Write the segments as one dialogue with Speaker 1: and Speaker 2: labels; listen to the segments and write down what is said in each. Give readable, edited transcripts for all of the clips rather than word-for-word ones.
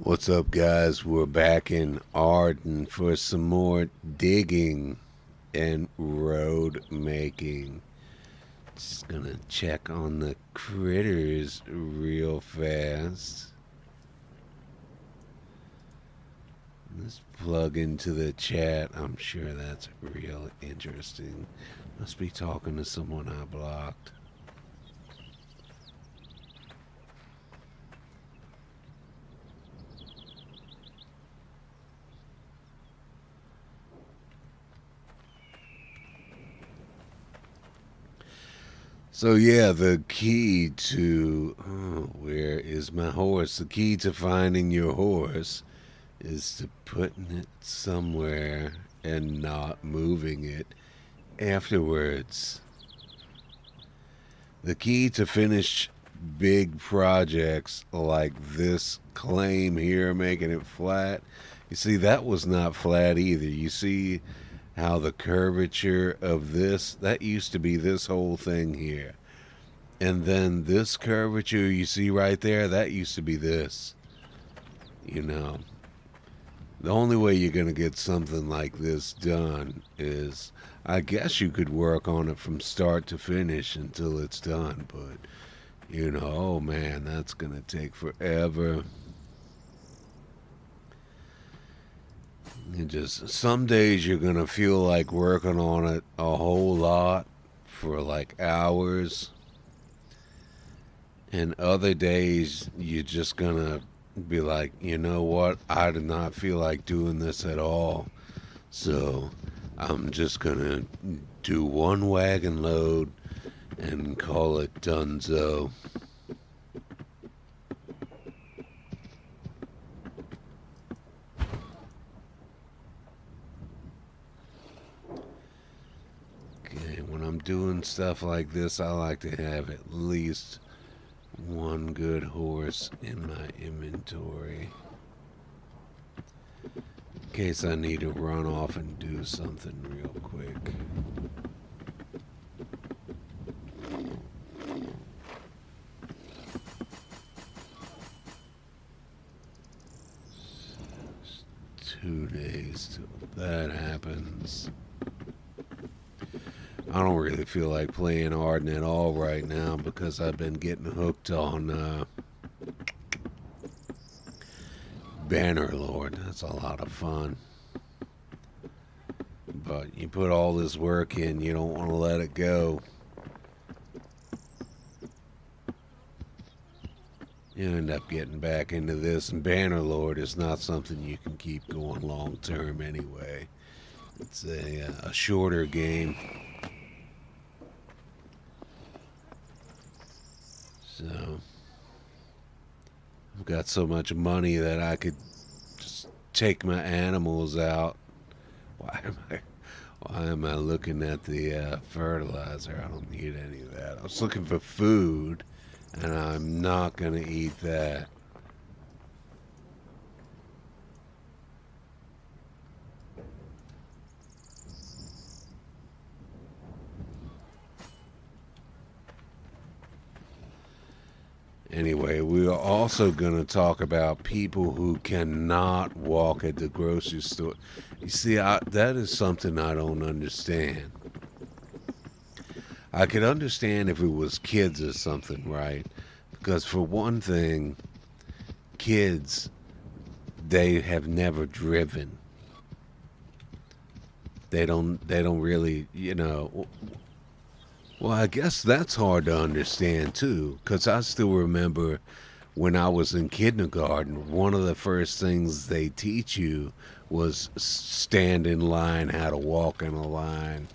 Speaker 1: What's up, guys? We're back in Arden for some more digging and road making. Just gonna check on the critters real fast. Let's plug into the chat. I'm sure that's real interesting. Must be talking to someone I blocked. So yeah, the key to where is my horse? The key to finding your horse is to putting it somewhere and not moving it afterwards. The key to finish big projects like this claim here, making it flat. You see, that was not flat either. You see how the curvature of this, that used to be this whole thing here. And then this curvature you see right there, that used to be this. You know, the only way you're going to get something like this done is, I guess you could work on it from start to finish until it's done, but, oh man, that's going to take forever. And just some days you're going to feel like working on it a whole lot for like hours, and other days you're just going to be like, you know what, I do not feel like doing this at all. So I'm just gonna do one wagon load and call it donezo. Okay, when I'm doing stuff like this, I like to have at least one good horse in my inventory in case I need to run off and do something real quick. 2 days till that happens. I don't really feel like playing Arden at all right now because I've been getting hooked on Bannerlord. That's a lot of fun. But you put all this work in, you don't want to let it go. You end up getting back into this, and Bannerlord is not something you can keep going long term anyway. It's a shorter game. So I've got so much money that I could just take my animals out. Why am I? Why am I looking at the fertilizer? I don't need any of that. I was looking for food, and I'm not gonna eat that. Anyway, we are also going to talk about people who cannot walk at the grocery store. You see, that is something I don't understand. I could understand if it was kids or something, right? Because for one thing, kids, they have never driven. They don't really, well, I guess that's hard to understand too, because I still remember when I was in kindergarten, one of the first things they teach you was stand in line, how to walk in a line,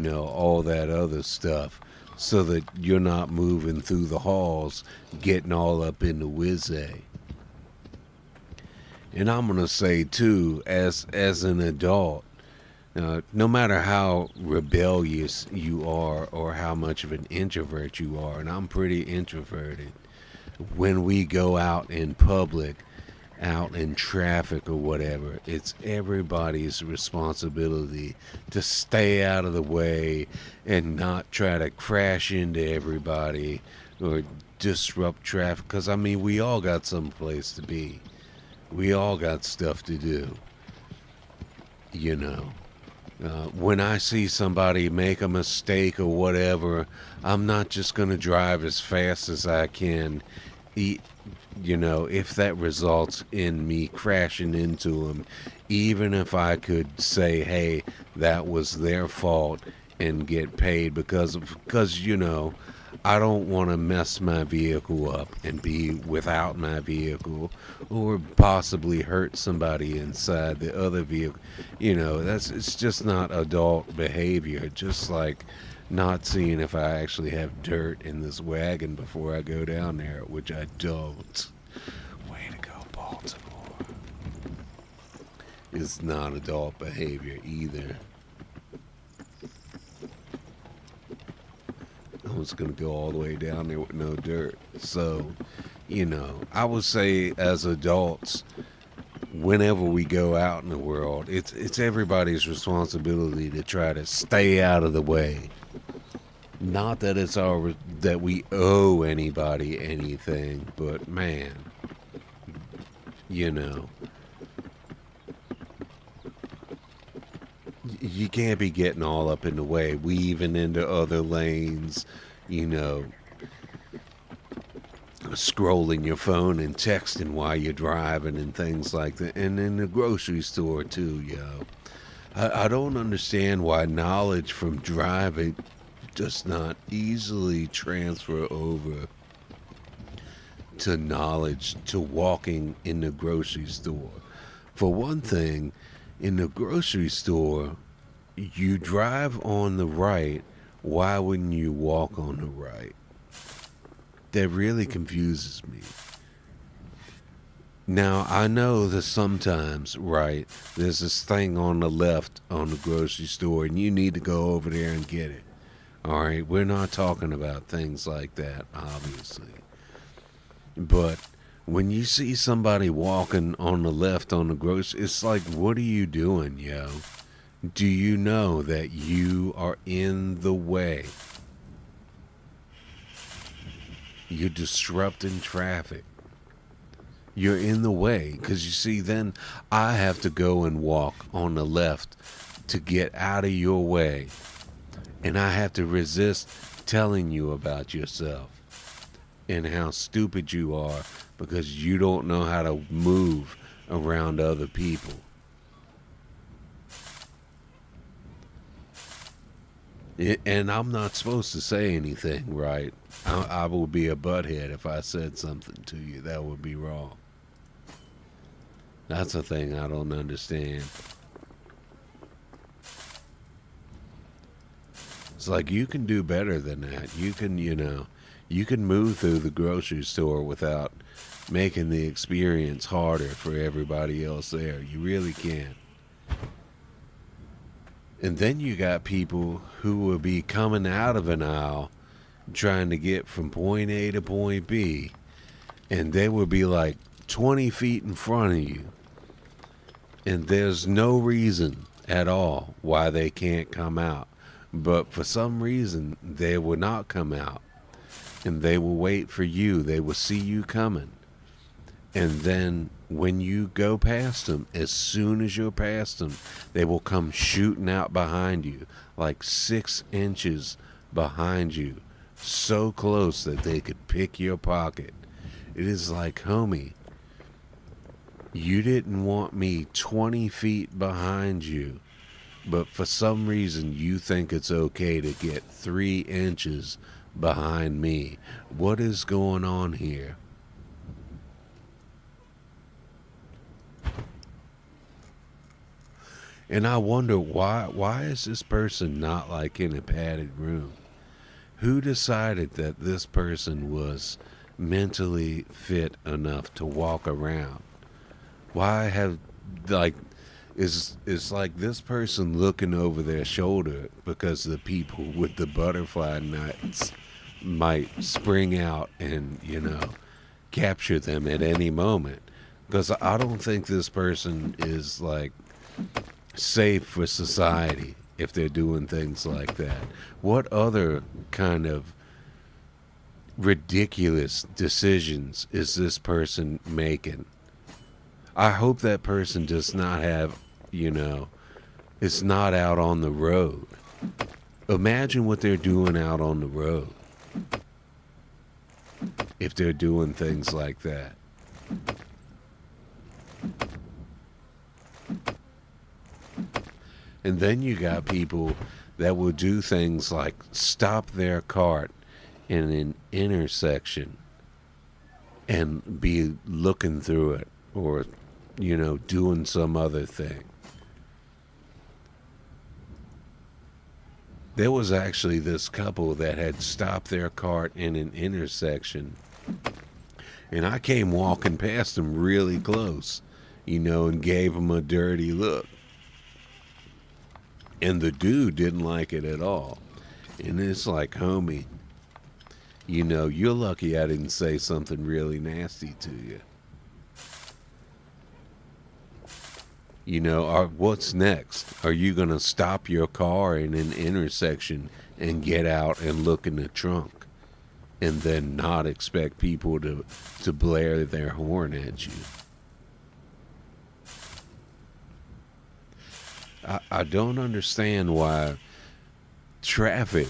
Speaker 1: all that other stuff, so that you're not moving through the halls, getting all up in the whiz. And I'm gonna say too, as an adult, no matter how rebellious you are or how much of an introvert you are, and I'm pretty introverted, when we go out in public, out in traffic or whatever, it's everybody's responsibility to stay out of the way and not try to crash into everybody or disrupt traffic. Because, I mean, we all got some place to be. We all got stuff to do, you know. When I see somebody make a mistake or whatever, I'm not just going to drive as fast as I can. E- if that results in me crashing into them, even if I could say, hey, that was their fault and get paid because I don't want to mess my vehicle up and be without my vehicle or possibly hurt somebody inside the other vehicle. It's just not adult behavior. Just like not seeing if I actually have dirt in this wagon before I go down there, which I don't. Way to go, Baltimore. It's not adult behavior either. I was going to go all the way down there with no dirt. So, I would say as adults, whenever we go out in the world, it's everybody's responsibility to try to stay out of the way. Not that that we owe anybody anything, but man, you know, you can't be getting all up in the way, weaving into other lanes, you know, scrolling your phone and texting while you're driving and things like that. And in the grocery store too, yo. I don't understand why knowledge from driving does not easily transfer over to knowledge to walking in the grocery store. For one thing, in the grocery store, you drive on the right. Why wouldn't you walk on the right? That really confuses me. Now, I know that sometimes, right, there's this thing on the left on the grocery store, and you need to go over there and get it. All right, we're not talking about things like that, obviously. But when you see somebody walking on the left on the grocery, it's like, what are you doing, yo? Do you know that you are in the way? You're disrupting traffic. You're in the way because you see, then I have to go and walk on the left to get out of your way, and I have to resist telling you about yourself and how stupid you are because you don't know how to move around other people. And I'm not supposed to say anything, right? I would be a butthead if I said something to you. That would be wrong. That's a thing I don't understand. It's like you can do better than that. You can move through the grocery store without making the experience harder for everybody else there. You really can. And then you got people who will be coming out of an aisle trying to get from point A to point B, and they will be like 20 feet in front of you. And there's no reason at all why they can't come out. But for some reason, they will not come out. And they will wait for you. They will see you coming. And then when you go past them, as soon as you're past them, they will come shooting out behind you, like 6 inches behind you, so close that they could pick your pocket. It is like, homie, you didn't want me 20 feet behind you, but for some reason you think it's okay to get 3 inches behind me. What is going on here? And I wonder why is this person not like in a padded room? Who decided that this person was mentally fit enough to walk around? Why have like is like this person looking over their shoulder because the people with the butterfly nuts might spring out and capture them at any moment? Because I don't think this person is like safe for society if they're doing things like that. What other kind of ridiculous decisions is this person making? I hope that person does not have, you know, it's not out on the road. Imagine what they're doing out on the road if they're doing things like that. And then you got people that will do things like stop their cart in an intersection and be looking through it or, doing some other thing. There was actually this couple that had stopped their cart in an intersection, and I came walking past them really close, and gave them a dirty look. And the dude didn't like it at all. And it's like, homie, you're lucky I didn't say something really nasty to you. What's next? Are you going to stop your car in an intersection and get out and look in the trunk and then not expect people to blare their horn at you? I don't understand why traffic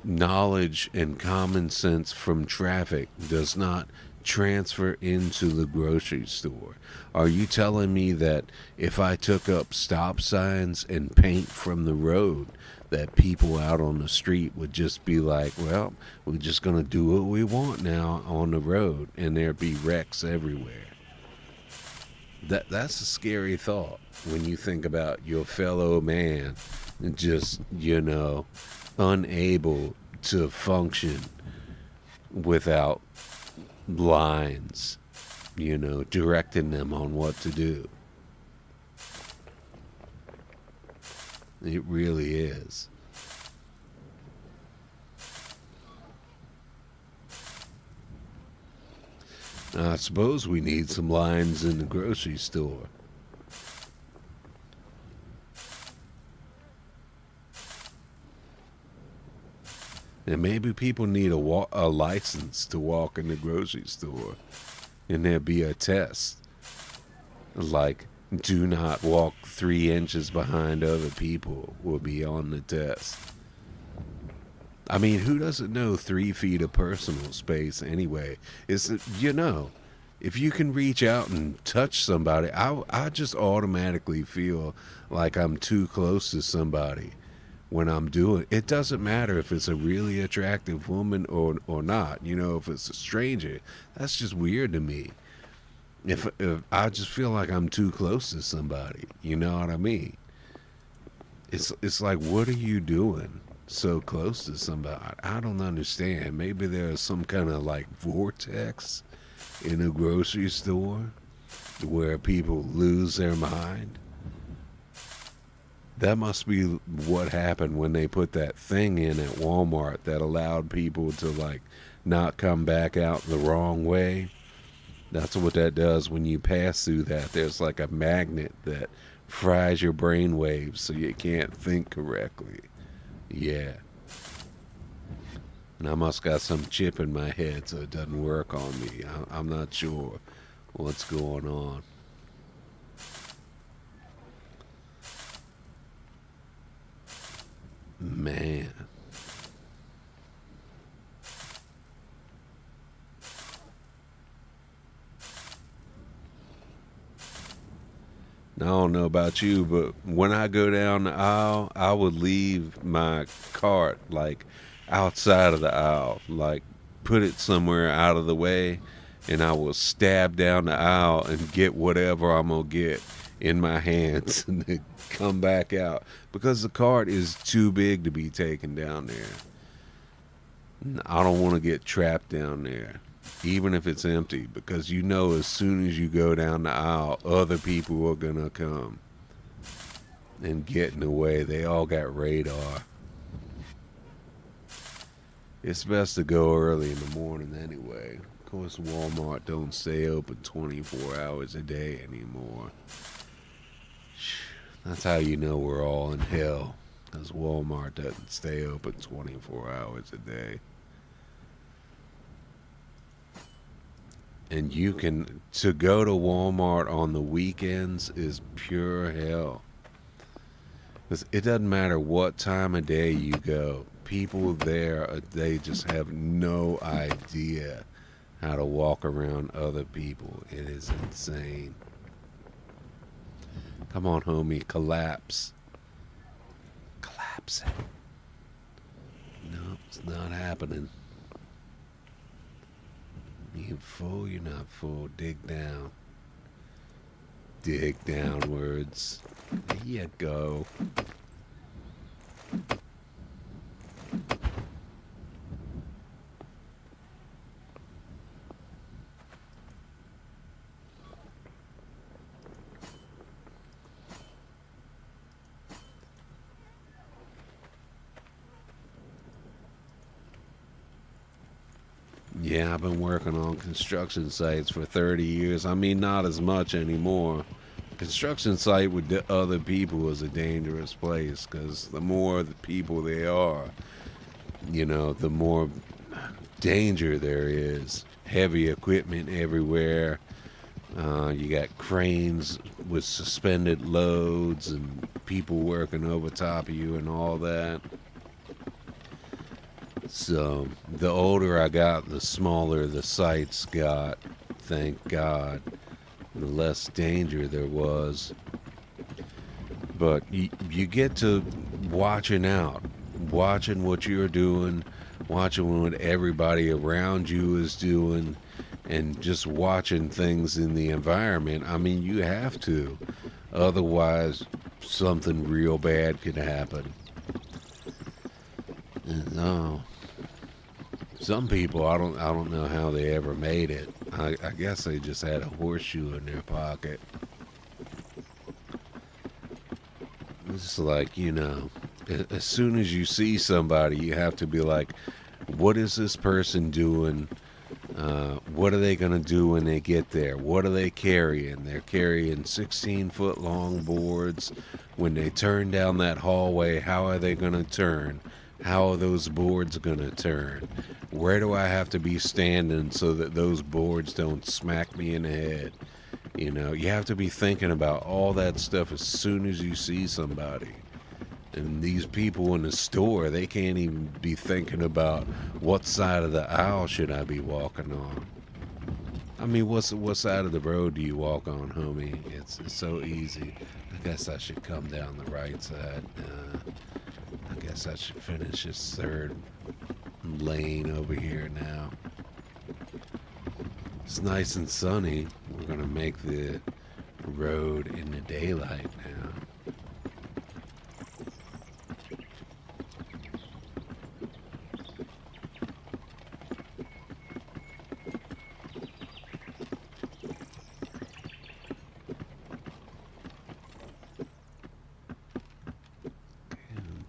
Speaker 1: knowledge and common sense from traffic does not transfer into the grocery store. Are you telling me that if I took up stop signs and paint from the road, that people out on the street would just be like, well, we're just going to do what we want now on the road, and there'd be wrecks everywhere? That's a scary thought when you think about your fellow man just, unable to function without lines, directing them on what to do. It really is. Now, I suppose we need some lines in the grocery store. And maybe people need a license to walk in the grocery store. And there'd be a test. Like, do not walk 3 inches behind other people will be on the test. I mean, who doesn't know 3 feet of personal space anyway? It's, if you can reach out and touch somebody, I just automatically feel like I'm too close to somebody when I'm doing it. Doesn't matter if it's a really attractive woman or not. If it's a stranger, that's just weird to me. If I just feel like I'm too close to somebody, you know what I mean? It's like, what are you doing so close to somebody? I don't understand. Maybe there's some kind of like vortex in a grocery store where people lose their mind. That must be what happened when they put that thing in at Walmart that allowed people to like not come back out the wrong way. That's what that does when you pass through that. There's like a magnet that fries your brain waves so you can't think correctly. Yeah. And I must got some chip in my head so it doesn't work on me. I'm not sure what's going on. Man. I don't know about you, but when I go down the aisle, I would leave my cart like outside of the aisle, like put it somewhere out of the way, and I will stab down the aisle and get whatever I'm gonna get in my hands and then come back out because the cart is too big to be taken down there. I don't want to get trapped down there, even if it's empty, because as soon as you go down the aisle, other people are gonna come and get in the way. They all got radar. It's best to go early in the morning anyway. Of course, Walmart don't stay open 24 hours a day anymore. That's how you know we're all in hell, because Walmart doesn't stay open 24 hours a day. And you can, to go to Walmart on the weekends is pure hell. 'Cause it doesn't matter what time of day you go. People there, they just have no idea how to walk around other people. It is insane. Come on, homie, collapse. Collapse it. No, it's not happening. You full, you're not full. Dig down. Dig downwards. There you go. Yeah, I've been working on construction sites for 30 years. I mean, not as much anymore. Construction site with other people is a dangerous place because the more the people they are, the more danger there is. Heavy equipment everywhere. You got cranes with suspended loads and people working over top of you and all that. So the older I got, the smaller the sites got. Thank God. The less danger there was. But you get to watching out, watching what you're doing, watching what everybody around you is doing, and just watching things in the environment. I mean, you have to. Otherwise, something real bad could happen. And, some people, I don't know how they ever made it. I guess they just had a horseshoe in their pocket. It's like, as soon as you see somebody, you have to be like, what is this person doing? What are they going to do when they get there? What are they carrying? They're carrying 16-foot long boards. When they turn down that hallway, how are they going to turn? How are those boards going to turn? Where do I have to be standing so that those boards don't smack me in the head? You have to be thinking about all that stuff as soon as you see somebody. And these people in the store, they can't even be thinking about what side of the aisle should I be walking on. I mean, what side of the road do you walk on, homie? It's so easy. I guess I should come down the right side. I guess I should finish this third lane over here now. It's nice and sunny. We're gonna make the road in the daylight now.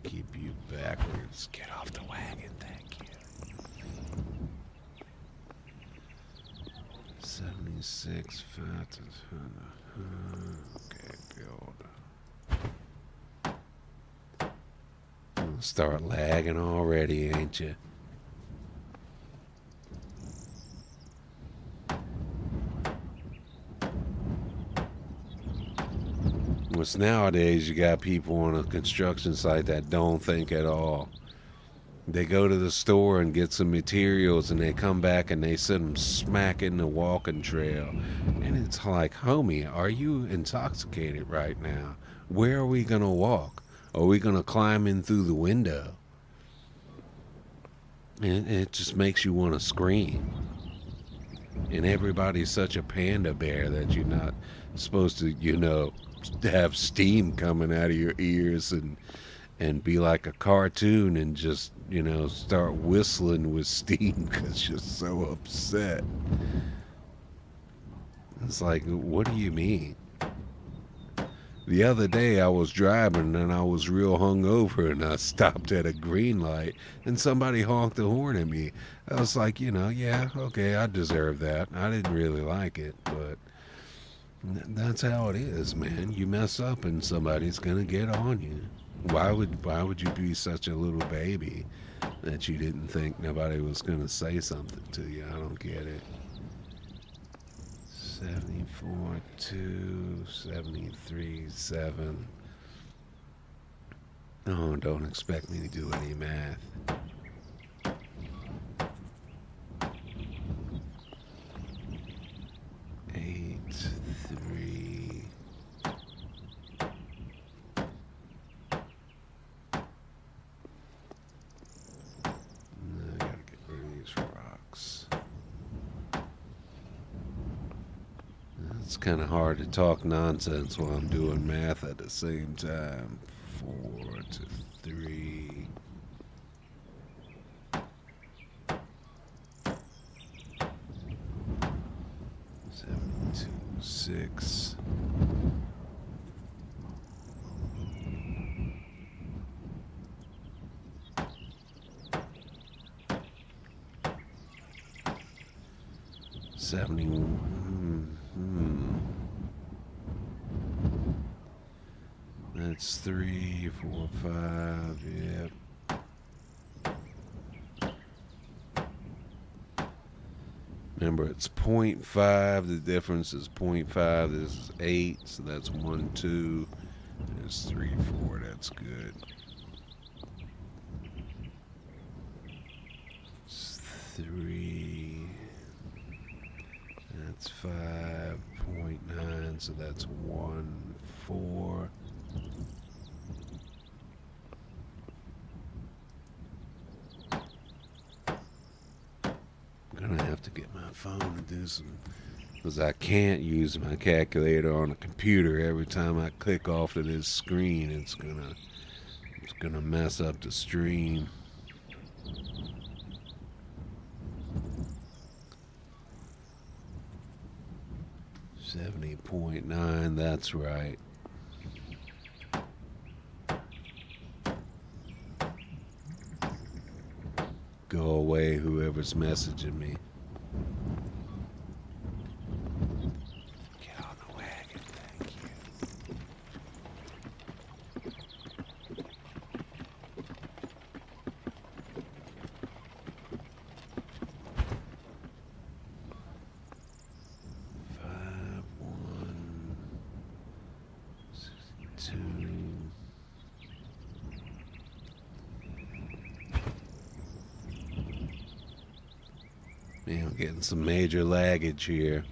Speaker 1: Keep you backwards. Get off the wagon, thank you. 76, 5, okay, build. Start lagging already, ain't you? Which nowadays you got people on a construction site that don't think at all. They go to the store and get some materials and they come back and they send them smack in the walking trail. And it's like, homie, are you intoxicated right now? Where are we going to walk? Are we going to climb in through the window? And it just makes you want to scream. And everybody's such a panda bear that you're not supposed to, have steam coming out of your ears and be like a cartoon and just, start whistling with steam because you're so upset. It's like, what do you mean? The other day I was driving and I was real hungover and I stopped at a green light and somebody honked the horn at me. I was like, yeah, okay, I deserve that. I didn't really like it, but that's how it is, man. You mess up and somebody's gonna get on you. Why would you be such a little baby that you didn't think nobody was gonna say something to you? I don't get it. 74, 2, 73, 7. Oh, don't expect me to do any math. 8, 3. I gotta get rid of these rocks. It's kind of hard to talk nonsense while I'm doing math at the same time. 4 to 3. 72, 6. That's 3, 4, 5. Yep. Remember, it's 0.5. The difference is 0.5. This is 8, so that's 1, 2. There's 3, 4. That's good. It's 3. That's 5.9, so that's 1, 4. I'm gonna have to get my phone to do some, because I can't use my calculator on a computer. Every time I click off to this screen, it's gonna mess up the stream. 70.9, that's right. Go away, whoever's messaging me. Get on the wagon, thank you. Man, I'm getting some major laggage here.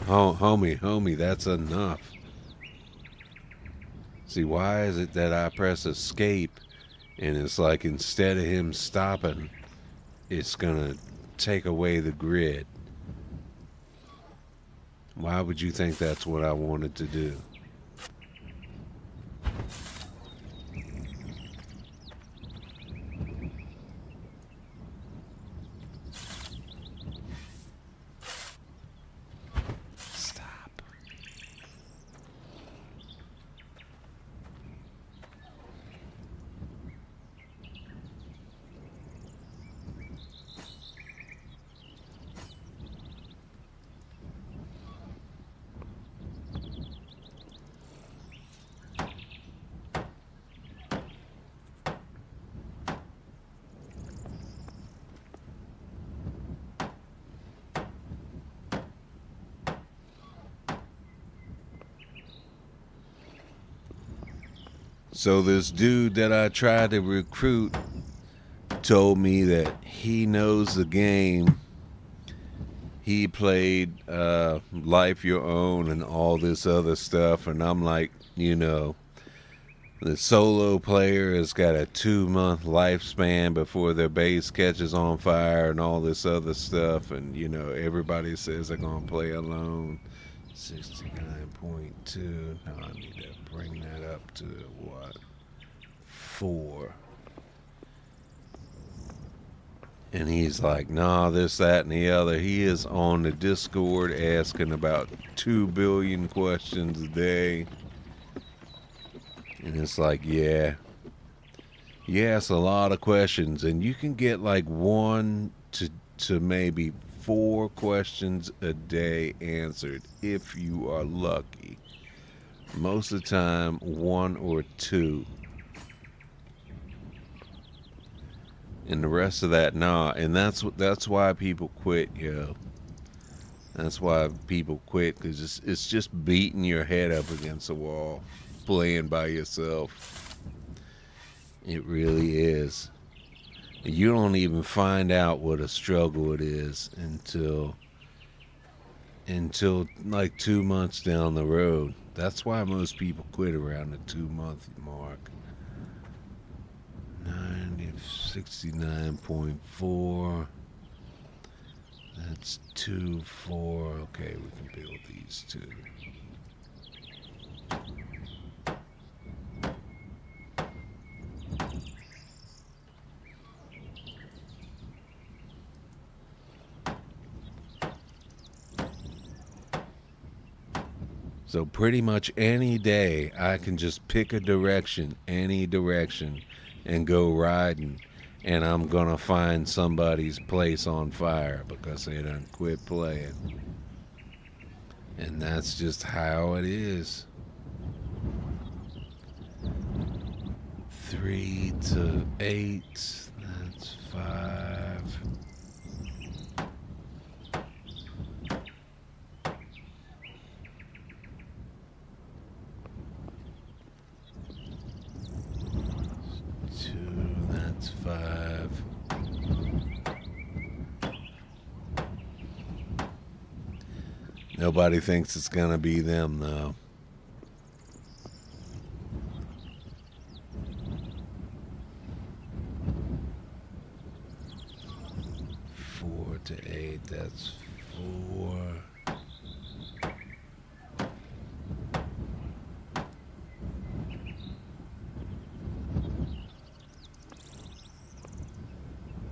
Speaker 1: Oh, homie, that's enough. See, why is it that I press escape and it's like instead of him stopping, it's gonna take away the grid? Why would you think that's what I wanted to do? Stop. So this dude that I tried to recruit told me that he knows the game. He played Life Your Own and all this other stuff, and I'm like, the solo player has got a 2-month lifespan before their base catches on fire and all this other stuff, and everybody says they're gonna play alone. 69.2. Now I need to bring that up to what? 4. And he's like, nah, this, that, and the other. He is on the Discord asking about 2 billion questions a day. And it's like, yeah, you ask a lot of questions, and you can get like 1 to maybe 4 questions a day answered if you are lucky. Most of the time, 1 or 2. And the rest of that, nah. And that's why people quit, yo. That's why people quit, because it's just beating your head up against the wall, playing by yourself. It really is. You don't even find out what a struggle it is until like 2 months down the road. That's why most people quit around the 2 month mark. 69.4. That's 2, 4. Okay, we can build these two. So pretty much any day, I can just pick a direction, any direction, and go riding. And I'm going to find somebody's place on fire because they done quit playing. And that's just how it is. 3 to 8, that's 5. That's 5. Nobody thinks it's gonna be them though. Four to 8, that's 4.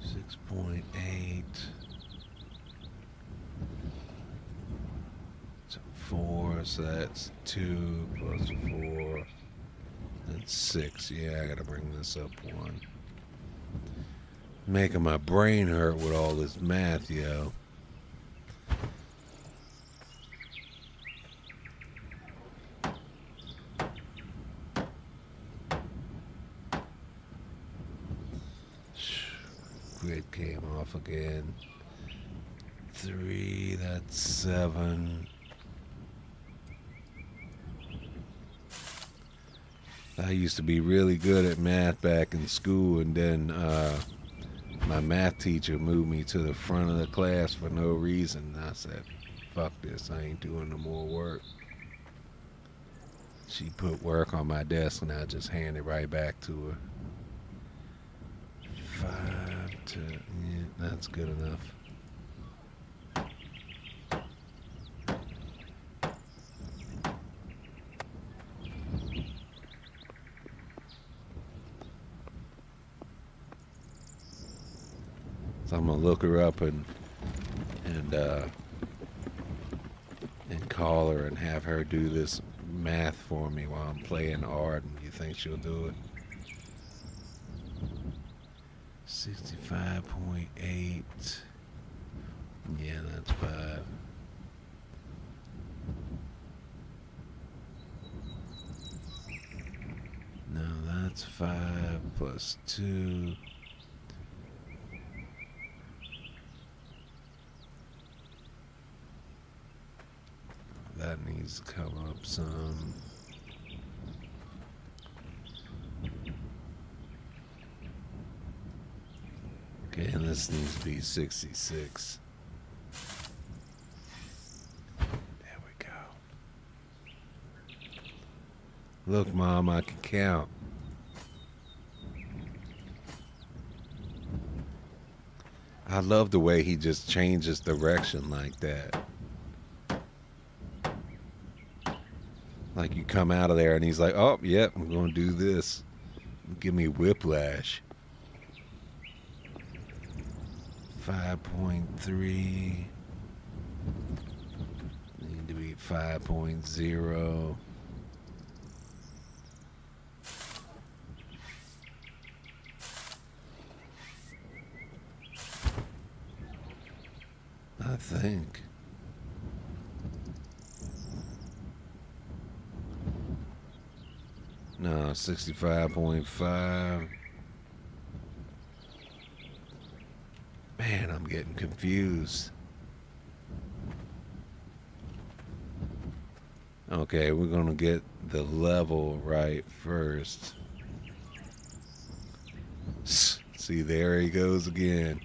Speaker 1: 6.8. So 4, so that's 2 plus 4. That's 6. Yeah, I gotta bring this up 1. Making my brain hurt with all this math, yo. Grid came off again. 3, that's 7. I used to be really good at math back in school, and then my math teacher moved me to the front of the class for no reason. I said, fuck this, I ain't doing no more work. She put work on my desk and I just handed it right back to her. 5 to, yeah, that's good enough. So I'm gonna look her up and call her and have her do this math for me while I'm playing Arden. You think she'll do it? 65.8. Yeah, that's 5. No, that's 5 plus 2. That needs to come up some. Okay, and this needs to be 66. There we go. Look, Mom, I can count. I love the way he just changes direction like that. Like you come out of there and he's like, oh, yep, I'm going to do this. Give me whiplash. 5.3. Need to be 5.0. I think. No, 65.5. Man, I'm getting confused. Okay, we're going to get the level right first. See, there he goes again.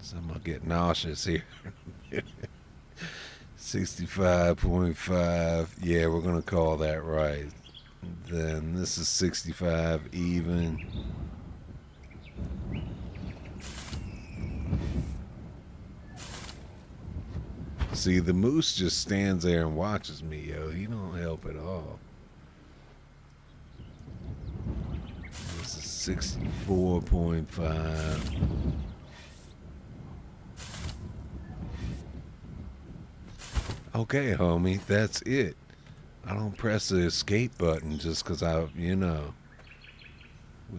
Speaker 1: So I'm going to get nauseous here. 65.5. Yeah, we're going to call that right. Then this is 65 even. See, the moose just stands there and watches me, yo. He don't help at all. This is 64.5. Okay, homie, that's it. I don't press the escape button just because what do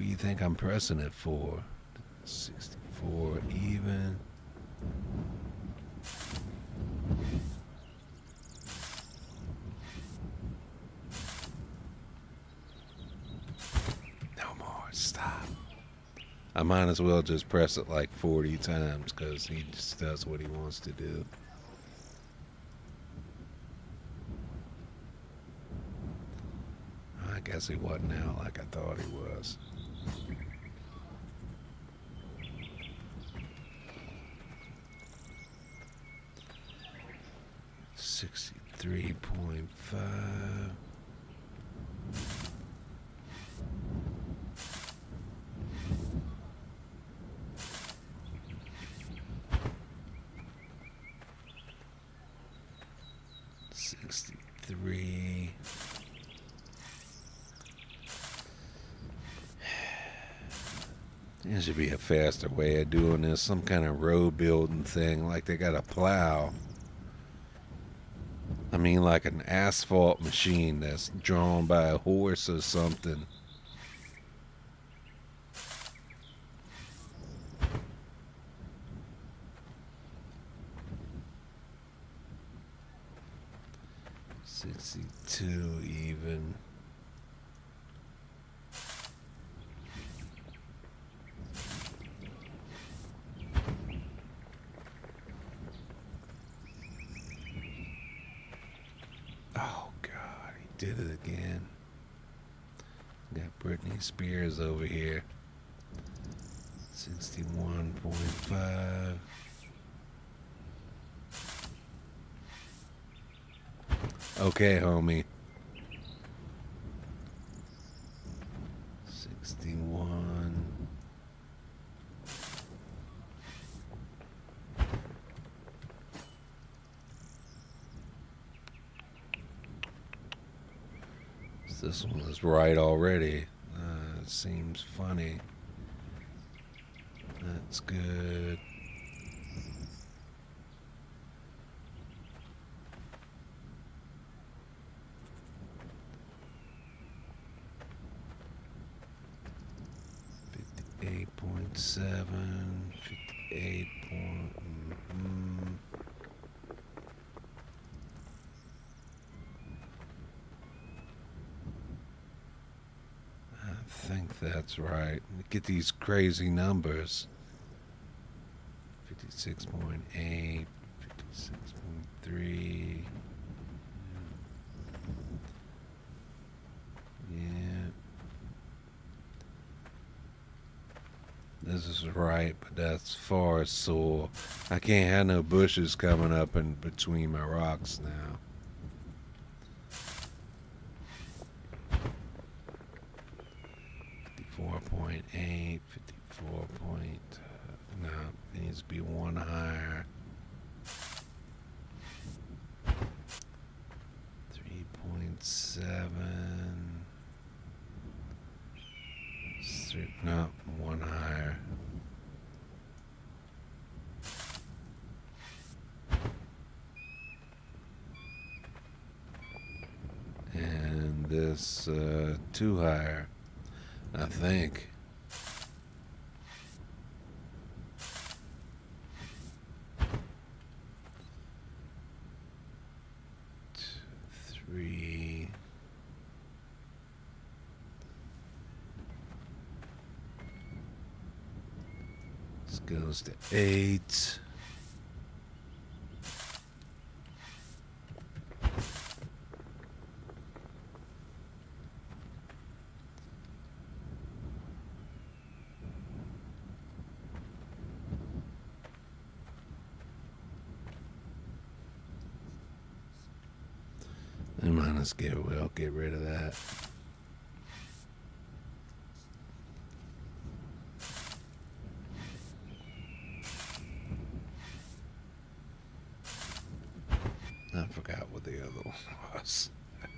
Speaker 1: you think I'm pressing it for? 64 even. No more, stop. I might as well just press it like 40 times because he just does what he wants to do. I guess he wasn't out like I thought he was. $63.5. $63. There should be a faster way of doing this. Some kind of road building thing, like they got a plow. I mean, like an asphalt machine that's drawn by a horse or something. $62 even. Oh God, he did it again. Got Britney Spears over here. 61.5. Okay, homie. 61. This one was right already. It seems funny. That's good. $58.7. 58. I think that's right. Get these crazy numbers. 56.8, 56.3. Yeah. This is right, but that's far sore. I can't have no bushes coming up in between my rocks now. 54.8, 54 point. No, it needs to be one higher. 3.7. No, one higher. And this two higher, I think. Goes to 8. And minus we'll get rid of that. I forgot what the other one was. There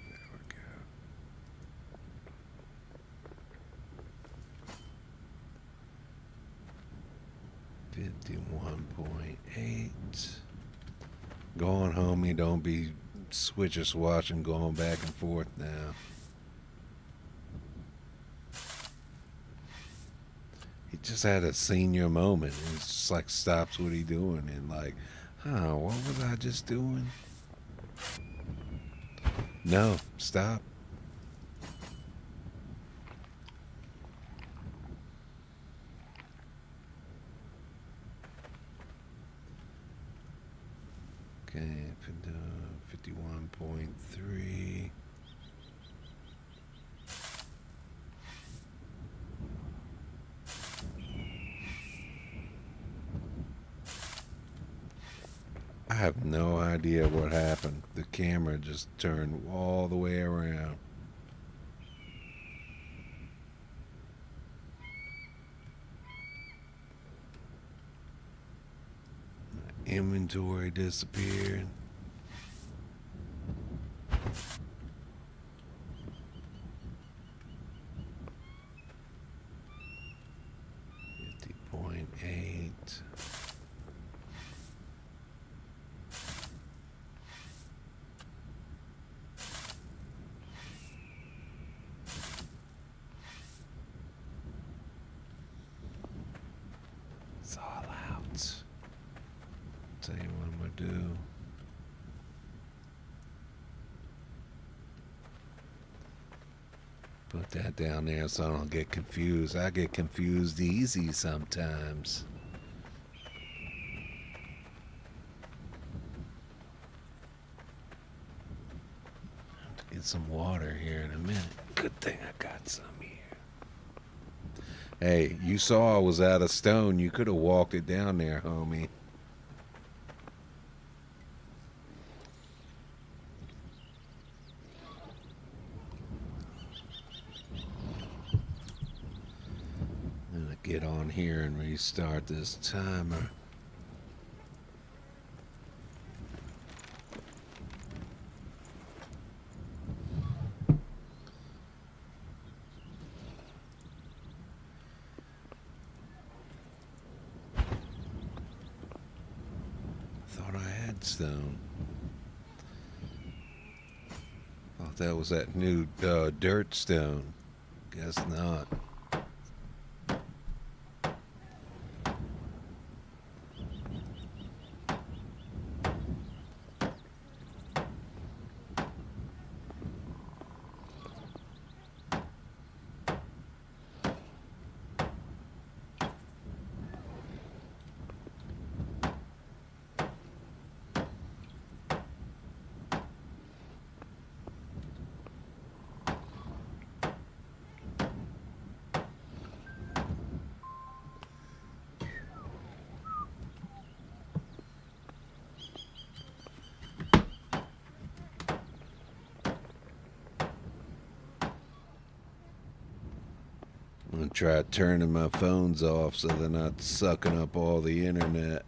Speaker 1: we go. 51.8. Go on, homie. Don't be switcher swatching, going back and forth now. He just had a senior moment. It's just like stops what he doing and like, what was I just doing? No, stop. Okay, 51.3. I have no idea what happened. The camera just turned all the way around. Inventory disappeared. .8. It's all out. Tell you what I'm gonna do. Put that down there so I don't get confused. I get confused easy sometimes. Have to get some water here in a minute. Good thing I got some here. Hey, you saw I was out of stone. You could have walked it down there, homie. I'm gonna get on here and restart this timer. Thought I had stone. Thought that was that new dirt stone. Guess not. I'm gonna try turning my phones off so they're not sucking up all the internet.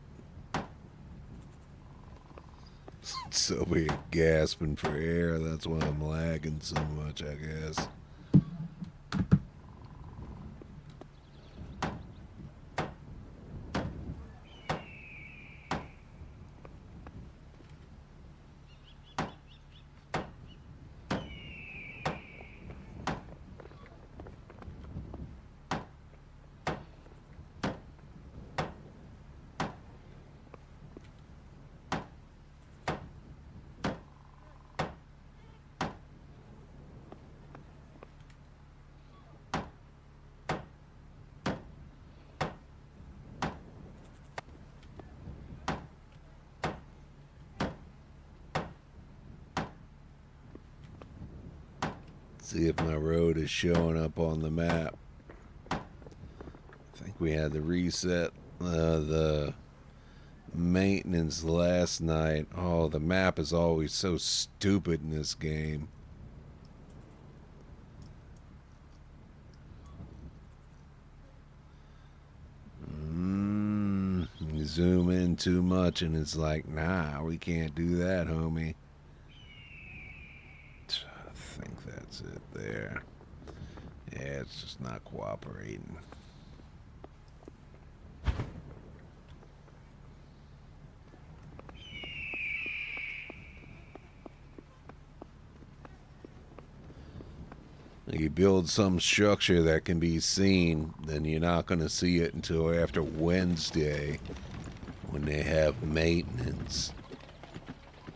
Speaker 1: So we're gasping for air. That's why I'm lagging so much, I guess. See if my road is showing up on the map. I think we had to reset the maintenance last night. Oh, the map is always so stupid in this game. You zoom in too much and it's like, nah, we can't do that, homie. I think that's it there. Yeah, it's just not cooperating. You build some structure that can be seen, then you're not going to see it until after Wednesday when they have maintenance.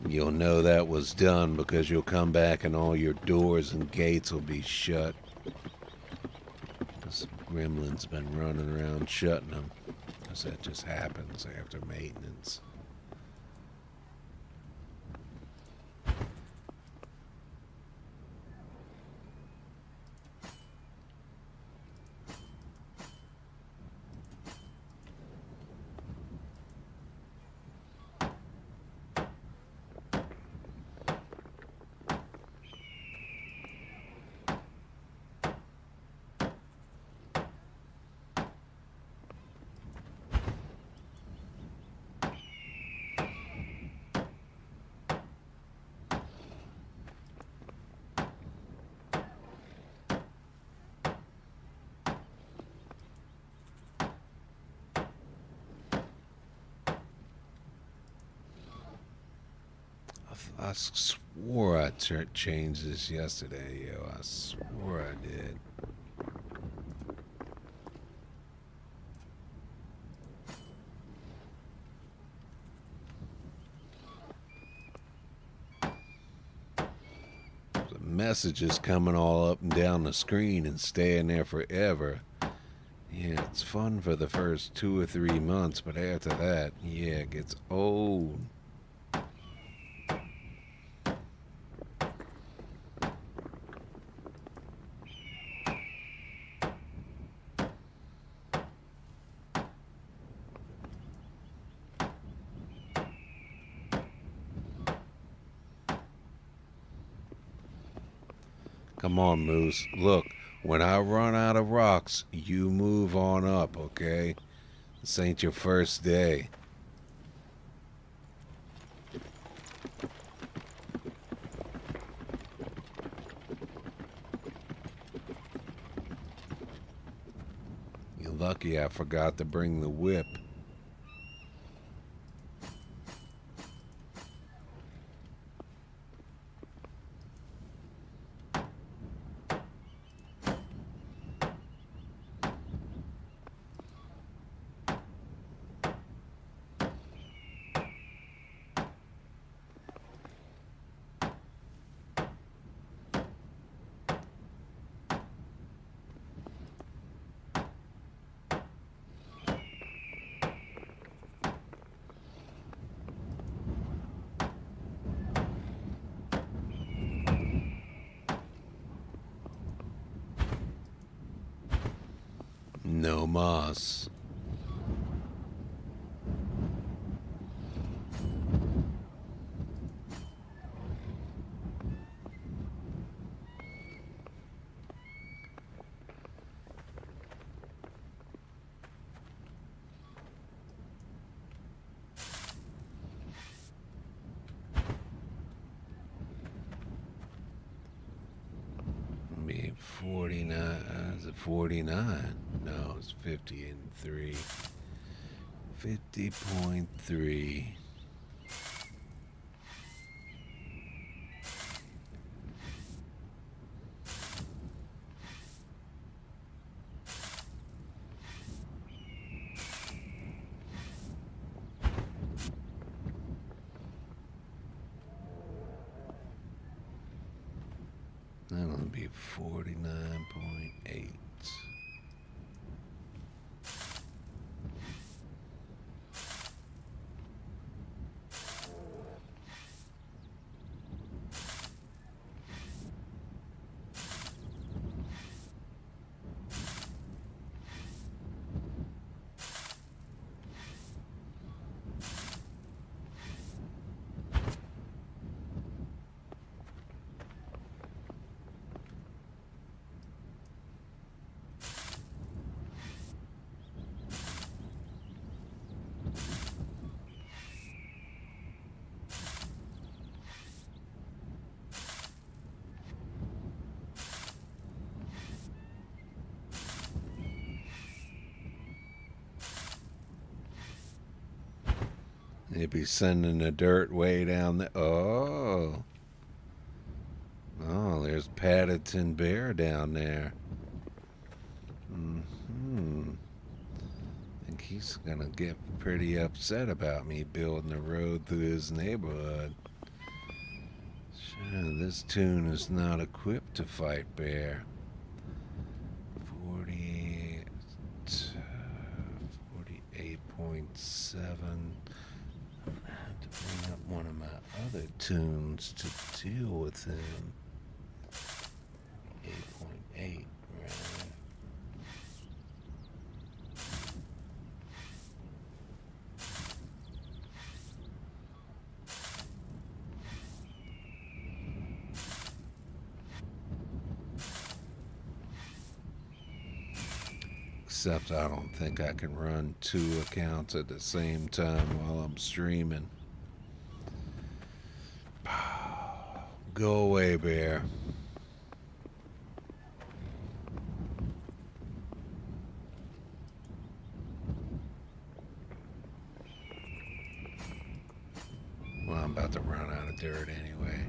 Speaker 1: You'll know that was done because you'll come back and all your doors and gates will be shut. This gremlin's been running around shutting them, because that just happens after maintenance. I swore I changed this yesterday, yo. I swore I did. The messages coming all up and down the screen and staying there forever. Yeah, it's fun for the first 2 or 3 months, but after that, yeah, it gets old. Come on, Moose. Look, when I run out of rocks, you move on up, okay? This ain't your first day. You're lucky I forgot to bring the whip. No mas. Be 49. Is it 49? No, it's 50 and 3. 50.3. That'll be 49.8. They'd be sending the dirt way down there. Oh, oh, there's Paddington Bear down there. Hmm. I think he's gonna get pretty upset about me building a road through his neighborhood. Sure, this tune is not equipped to fight bear. 40, 48.7. I have to bring up one of my other tunes to deal with him. 8.8, right? Except I don't think I can run two accounts at the same time while I'm streaming. Go away, bear. Well, I'm about to run out of dirt anyway.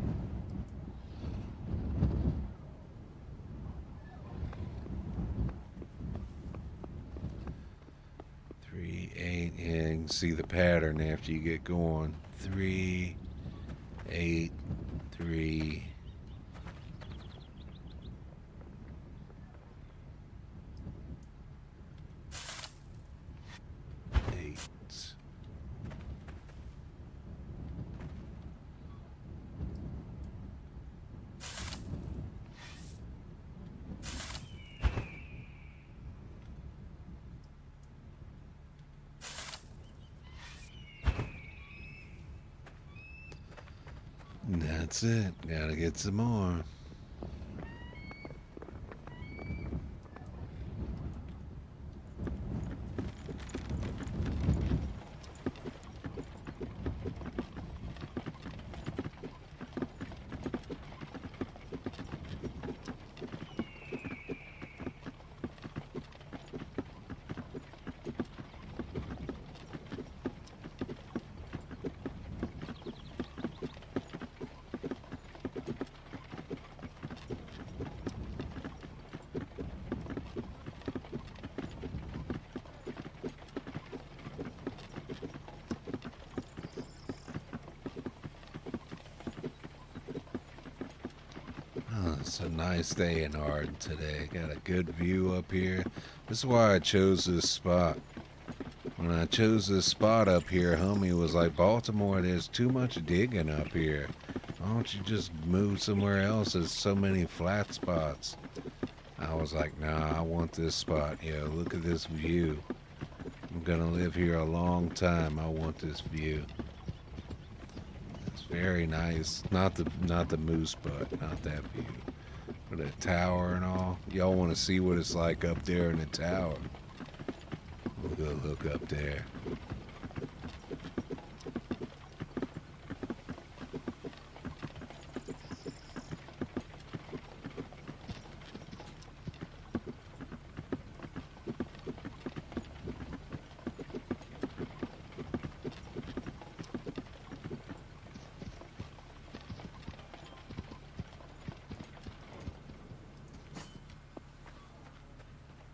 Speaker 1: 3, 8. Yeah, you can see the pattern after you get going. 3, 8, 3. 8. And that's it. Gotta get some more. Oh, it's a nice day in Arden today. Got a good view up here. This is why I chose this spot. When I chose this spot up here, homie was like, Baltimore, there's too much digging up here. Why don't you just move somewhere else? There's so many flat spots. I was like, nah, I want this spot. Yo, look at this view. I'm gonna live here a long time. I want this view. It's very nice. Not the moose butt, not that view. But that tower and all. Y'all want to see what it's like up there in the tower? We'll go look up there.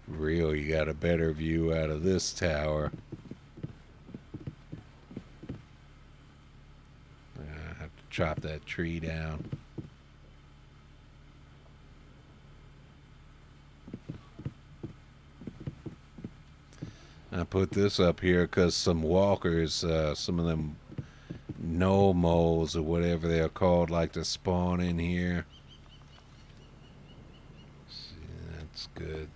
Speaker 1: Real, you got a better view out of this tower. I have to chop that tree down. I put this up here because some walkers, some of them no moles or whatever they're called, like to spawn in here. See, that's good.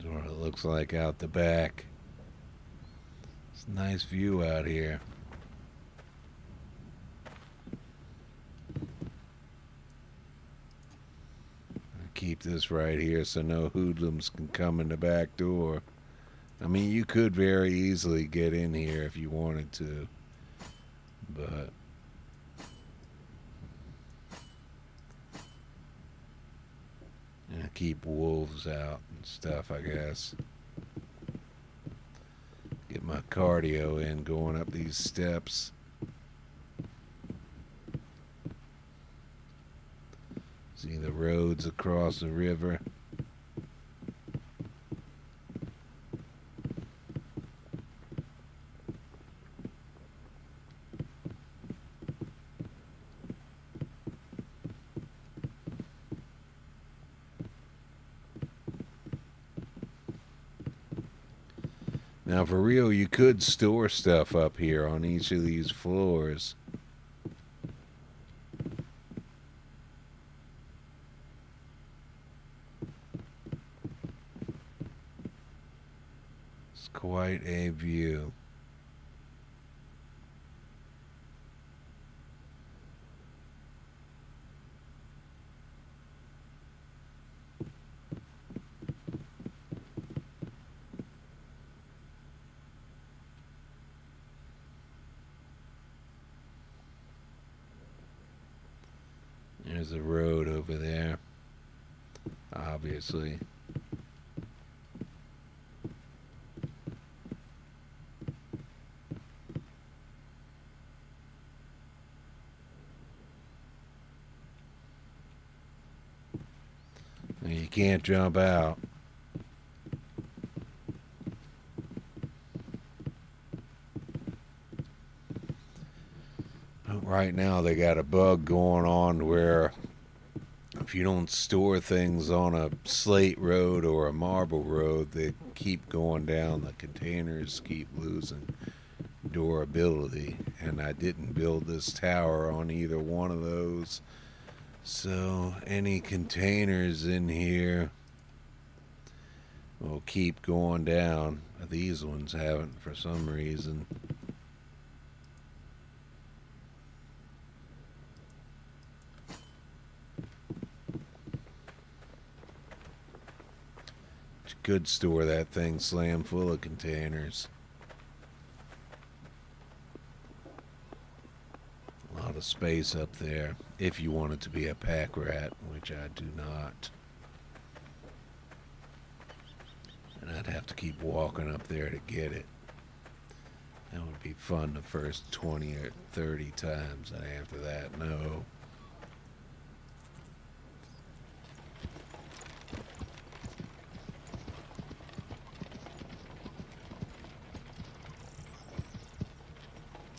Speaker 1: That's what it looks like out the back. It's a nice view out here. keep this right here so no hoodlums can come in the back door. I mean, you could very easily get in here if you wanted to, but keep wolves out and stuff, I guess. Get my cardio in going up these steps. See the roads across the river. Now, for real, you could store stuff up here on each of these floors. It's quite a view. There's a road over there, obviously. You can't jump out. But right now they got a bug going on where if you don't store things on a slate road or a marble road, they keep going down. The containers keep losing durability. And I didn't build this tower on either one of those. So any containers in here will keep going down. These ones haven't for some reason. You could store that thing slam full of containers. A lot of space up there if you wanted to be a pack rat, which I do not. And I'd have to keep walking up there to get it. That would be fun the first 20 or 30 times, and after that, no.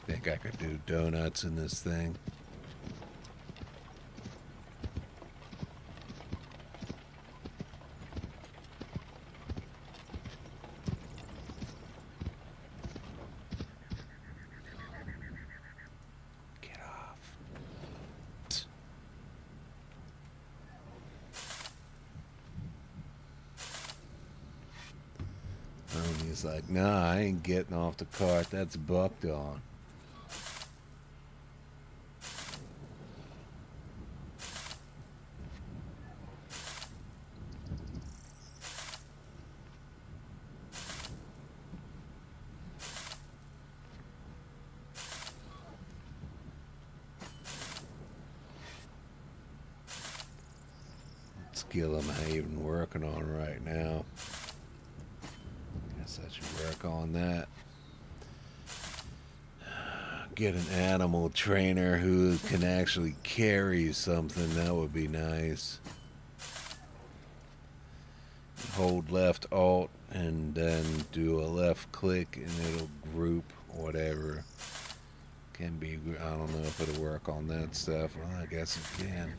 Speaker 1: Think I could do donuts in this thing. Get off. And he's like, nah, I ain't getting off the cart. That's bucked on. Skill I'm even working on right now. Guess I should work on that. Get an animal trainer who can actually carry something. That would be nice. Hold left alt and then do a left click and it'll group whatever. Can be, I don't know if it'll work on that stuff. Well, I guess it can.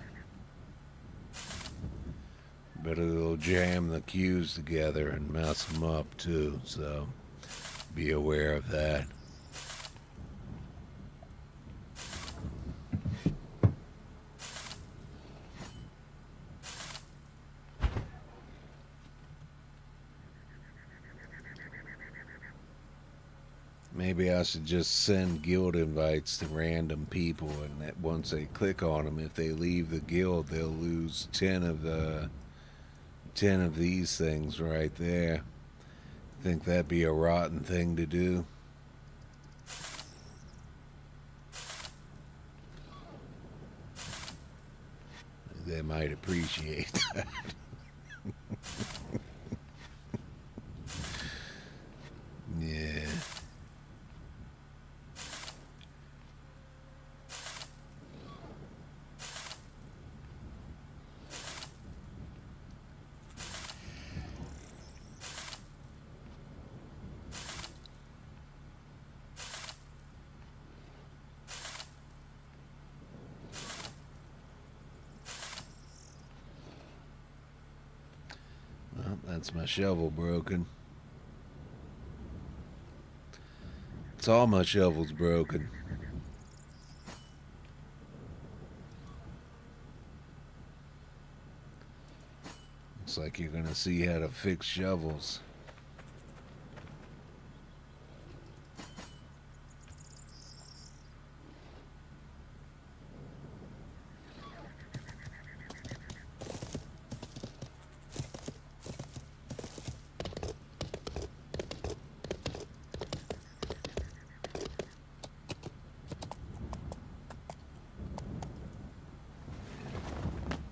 Speaker 1: But it'll jam the cues together and mess them up too, so be aware of that. Maybe I should just send guild invites to random people, and that once they click on them, if they leave the guild, they'll lose 10 of the 10 of these things right there. Think that'd be a rotten thing to do? They might appreciate that. Yeah. Well, that's my shovel broken. It's all my shovels broken. Looks like you're gonna see how to fix shovels.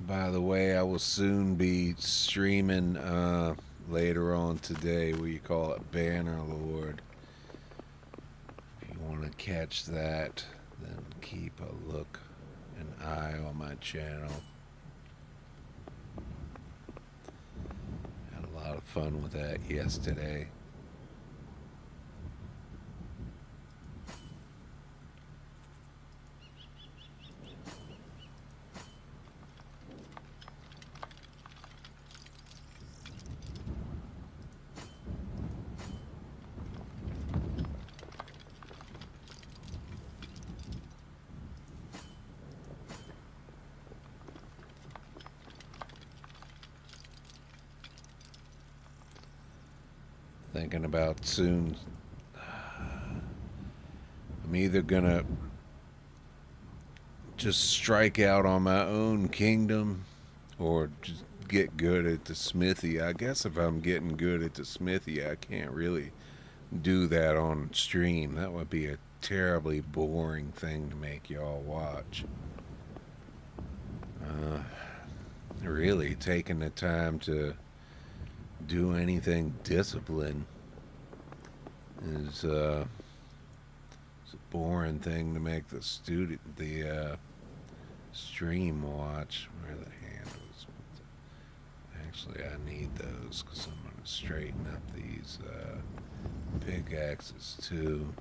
Speaker 1: By the way, I will soon be streaming later on today. What you call it, Banner Lord. If you want to catch that, then keep a look, an eye on my channel. Had a lot of fun with that yesterday. Thinking about soon. I'm either gonna just strike out on my own kingdom or just get good at the smithy. I guess if I'm getting good at the smithy, I can't really do that on stream. That would be a terribly boring thing to make y'all watch. Really taking the time to do anything disciplined is it's a boring thing to make the stream watch. Where are the handles? Actually, I need those because I'm going to straighten up these pickaxes too.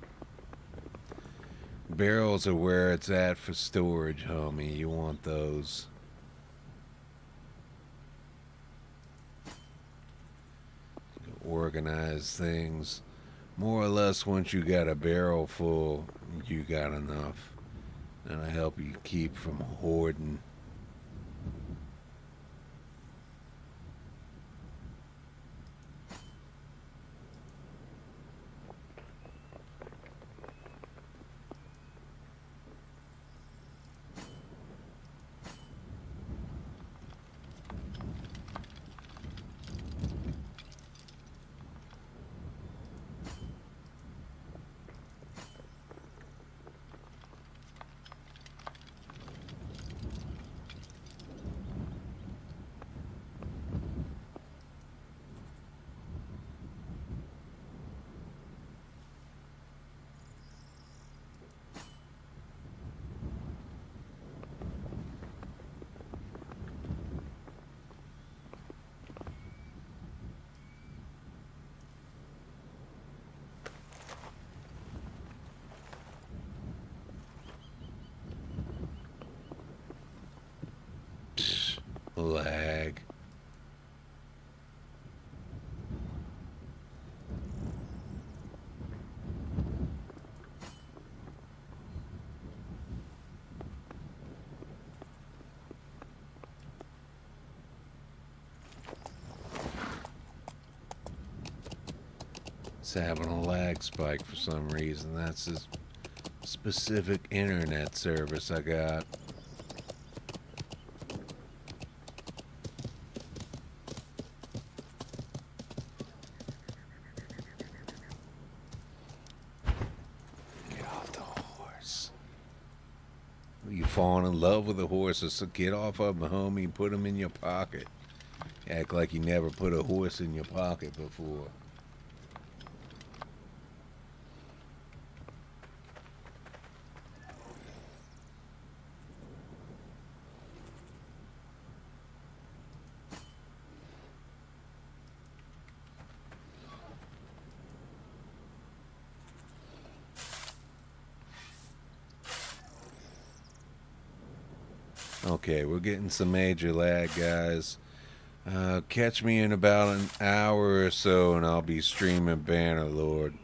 Speaker 1: Barrels are where it's at for storage, homie. You want those. Organize things more or less. Once you got a barrel full, you got enough, and I help you keep from hoarding. Lag. It's having a lag spike for some reason. That's a specific internet service I got. You falling in love with the horses, so get off of them, homie. Put them in your pocket. Act like you never put a horse in your pocket before. Okay, we're getting some major lag, guys. Catch me in about an hour or so, and I'll be streaming Bannerlord.